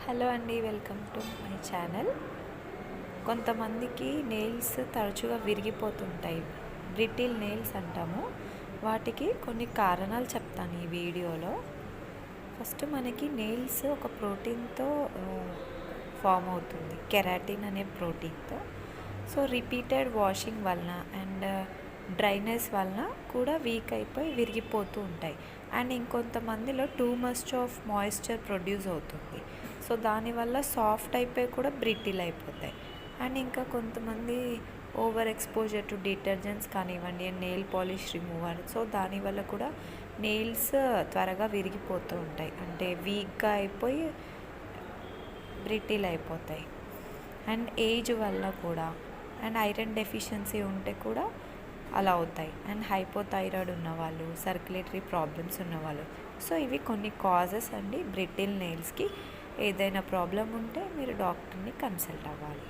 Hello అండి, welcome to my channel. కొంతమందికి nails తరచుగా విరిగిపోతుంటాయి, బ్రిటిల్ నెయిల్స్ అంటాము. వాటికి కొన్ని కారణాలు చెప్తాను ఈ వీడియోలో. ఫస్ట్ మనకి నెయిల్స్ ఒక ప్రోటీన్తో ఫామ్ అవుతుంది, కెరాటిన్ అనే ప్రోటీన్తో. సో రిపీటెడ్ వాషింగ్ వలన అండ్ డ్రైనెస్ వలన కూడా వీక్ అయిపోయి విరిగిపోతూ ఉంటాయి. అండ్ ఇంకొంతమందిలో too much of moisture produce అవుతుంది. సో దానివల్ల సాఫ్ట్ అయిపోయి కూడా బ్రిటిల్ అయిపోతాయి. అండ్ ఇంకా కొంతమంది ఓవర్ ఎక్స్పోజర్ టు డిటర్జెంట్స్ కానివ్వండి, నెయిల్ పాలిష్ రిమూవర్, సో దానివల్ల కూడా నెయిల్స్ త్వరగా విరిగిపోతూ ఉంటాయి, అంటే వీక్గా అయిపోయి బ్రిటిల్ అయిపోతాయి. అండ్ ఏజ్ వల్ల కూడా, అండ్ ఐరన్ డెఫిషియన్సీ ఉంటే కూడా అలా అవుతాయి. అండ్ హైపోథైరాయిడ్ ఉన్నవాళ్ళు, సర్క్యులేటరీ ప్రాబ్లమ్స్ ఉన్నవాళ్ళు. సో ఇవి కొన్ని కాజెస్ అండి బ్రిటిల్ నెయిల్స్కి. ఏదైనా ప్రాబ్లం ఉంటే మీరు డాక్టర్ని కన్సల్ట్ అవ్వాలి.